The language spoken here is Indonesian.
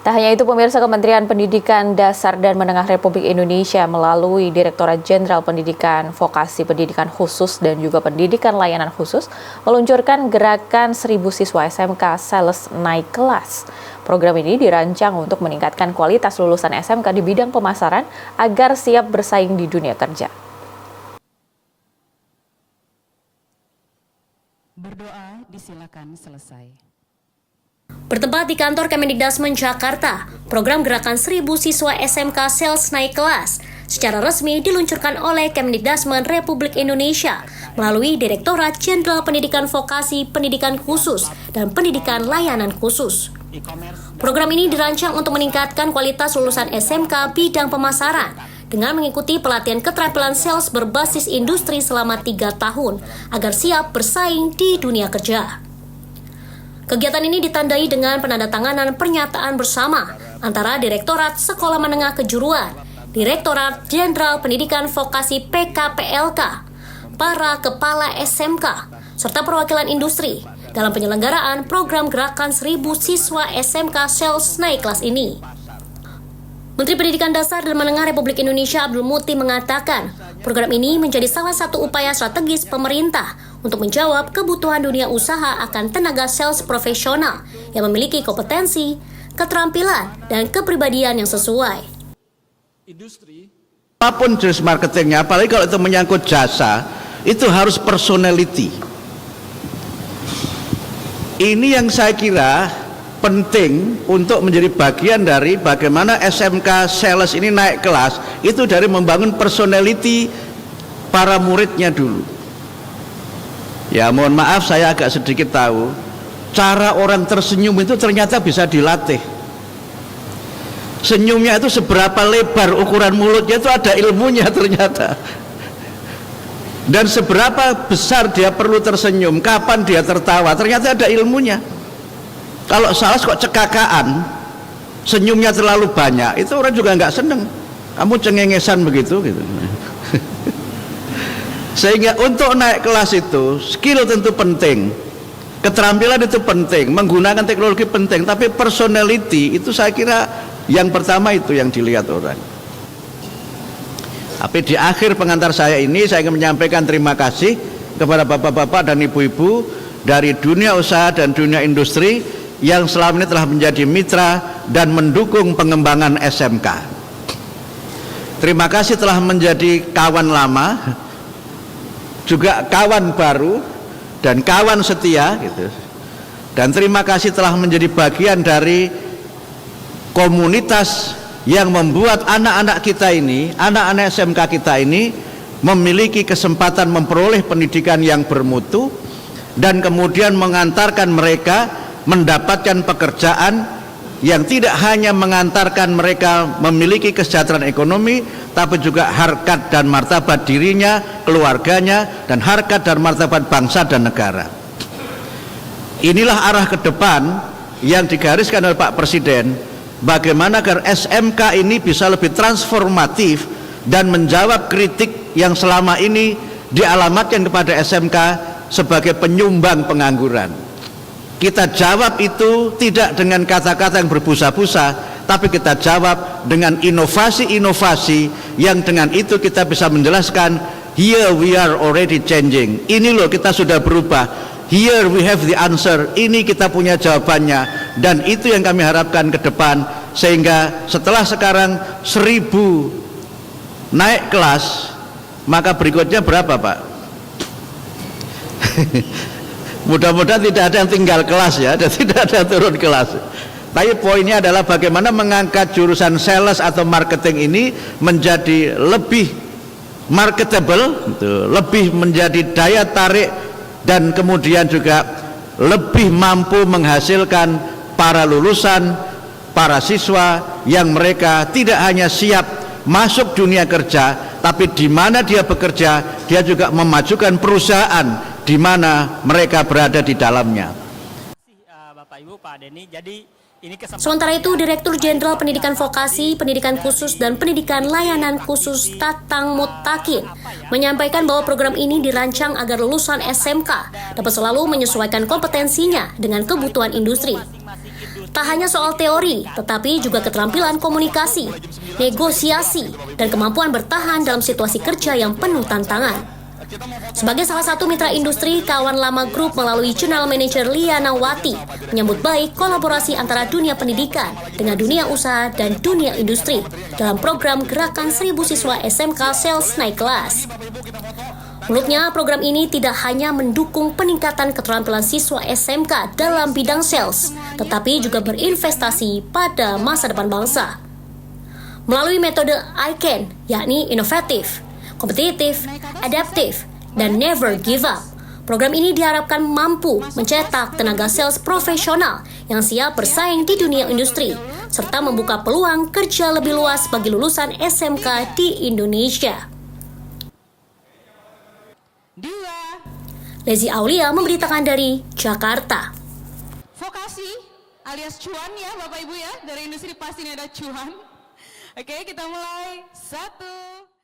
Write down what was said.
Tak hanya itu, pemirsa, Kementerian Pendidikan Dasar dan Menengah Republik Indonesia melalui Direktorat Jenderal Pendidikan Vokasi Pendidikan Khusus dan juga Pendidikan Layanan Khusus meluncurkan gerakan 1000 siswa SMK Sales Naik Kelas. Program ini dirancang untuk meningkatkan kualitas lulusan SMK di bidang pemasaran agar siap bersaing di dunia kerja. Berdoa disilakan selesai. Bertempat di kantor Kemendikdasmen Jakarta, program gerakan 1000 siswa SMK Sales Naik Kelas secara resmi diluncurkan oleh Kemendikdasmen Republik Indonesia melalui Direktorat Jenderal Pendidikan Vokasi Pendidikan Khusus dan Pendidikan Layanan Khusus. Program ini dirancang untuk meningkatkan kualitas lulusan SMK bidang pemasaran dengan mengikuti pelatihan keterampilan sales berbasis industri selama 3 tahun agar siap bersaing di dunia kerja. Kegiatan ini ditandai dengan penandatanganan pernyataan bersama antara Direktorat Sekolah Menengah Kejuruan, Direktorat Jenderal Pendidikan Vokasi PKPLK, para kepala SMK, serta perwakilan industri dalam penyelenggaraan program gerakan 1000 siswa SMK Sales Naik Kelas ini. Menteri Pendidikan Dasar dan Menengah Republik Indonesia Abdul Muti mengatakan, program ini menjadi salah satu upaya strategis pemerintah untuk menjawab kebutuhan dunia usaha akan tenaga sales profesional yang memiliki kompetensi, keterampilan, dan kepribadian yang sesuai. Apapun jenis marketingnya, apalagi kalau itu menyangkut jasa, itu harus personality. Ini yang saya kira penting untuk menjadi bagian dari bagaimana SMK Sales ini naik kelas, itu dari membangun personality para muridnya dulu. Ya mohon maaf, saya agak sedikit tahu cara orang tersenyum itu ternyata bisa dilatih. Senyumnya itu seberapa lebar ukuran mulutnya itu ada ilmunya ternyata. Dan seberapa besar dia perlu tersenyum, kapan dia tertawa, ternyata ada ilmunya. Kalau salah kok cekakaan, senyumnya terlalu banyak, itu orang juga nggak seneng. Kamu cengengesan begitu gitu. Sehingga untuk naik kelas itu skill tentu penting, keterampilan itu penting, menggunakan teknologi penting, tapi personality itu saya kira yang pertama itu yang dilihat orang. Tapi di akhir pengantar saya ini saya ingin menyampaikan terima kasih kepada bapak-bapak dan ibu-ibu dari dunia usaha dan dunia industri yang selama ini telah menjadi mitra dan mendukung pengembangan SMK. Terima kasih telah menjadi kawan lama, juga kawan baru dan kawan setia gitu. Dan terima kasih telah menjadi bagian dari komunitas yang membuat anak-anak kita ini, anak-anak SMK kita ini memiliki kesempatan memperoleh pendidikan yang bermutu dan kemudian mengantarkan mereka mendapatkan pekerjaan yang tidak hanya mengantarkan mereka memiliki kesejahteraan ekonomi, tapi juga harkat dan martabat dirinya, keluarganya, dan harkat dan martabat bangsa dan negara. Inilah arah ke depan yang digariskan oleh Pak Presiden, bagaimana agar SMK ini bisa lebih transformatif dan menjawab kritik yang selama ini dialamatkan kepada SMK sebagai penyumbang pengangguran. Kita jawab itu tidak dengan kata-kata yang berbusa-busa, tapi kita jawab dengan inovasi-inovasi yang dengan itu kita bisa menjelaskan, here we are already changing. Ini loh kita sudah berubah. Here we have the answer. Ini kita punya jawabannya. Dan itu yang kami harapkan ke depan, sehingga setelah sekarang 1000 naik kelas, maka berikutnya berapa Pak? Mudah-mudahan tidak ada yang tinggal kelas ya, dan tidak ada yang turun kelas. Tapi poinnya adalah bagaimana mengangkat jurusan sales atau marketing ini menjadi lebih marketable, lebih menjadi daya tarik, dan kemudian juga lebih mampu menghasilkan para lulusan, para siswa yang mereka tidak hanya siap masuk dunia kerja, tapi di mana dia bekerja, dia juga memajukan perusahaan di mana mereka berada di dalamnya. Bapak Ibu, Pak Denny, jadi Sementara itu, Direktur Jenderal Pendidikan Vokasi, Pendidikan Khusus, dan Pendidikan Layanan Khusus Tatang Mutakin menyampaikan bahwa program ini dirancang agar lulusan SMK dapat selalu menyesuaikan kompetensinya dengan kebutuhan industri. Tak hanya soal teori, tetapi juga keterampilan komunikasi, negosiasi, dan kemampuan bertahan dalam situasi kerja yang penuh tantangan. Sebagai salah satu mitra industri, Kawan Lama Group melalui General Manager Liana Wati menyambut baik kolaborasi antara dunia pendidikan dengan dunia usaha dan dunia industri dalam program Gerakan 1000 Siswa SMK Sales Naik Kelas. Menurutnya, program ini tidak hanya mendukung peningkatan keterampilan siswa SMK dalam bidang sales, tetapi juga berinvestasi pada masa depan bangsa. Melalui metode ICAN, yakni inovatif, kompetitif, adaptif, dan never give up, program ini diharapkan mampu mencetak tenaga sales profesional yang siap bersaing di dunia industri, serta membuka peluang kerja lebih luas bagi lulusan SMK di Indonesia. Lezi Aulia memberitakan dari Jakarta. Vokasi alias cuan ya Bapak Ibu ya, dari industri pasti ini ada cuan. Oke, kita mulai. 1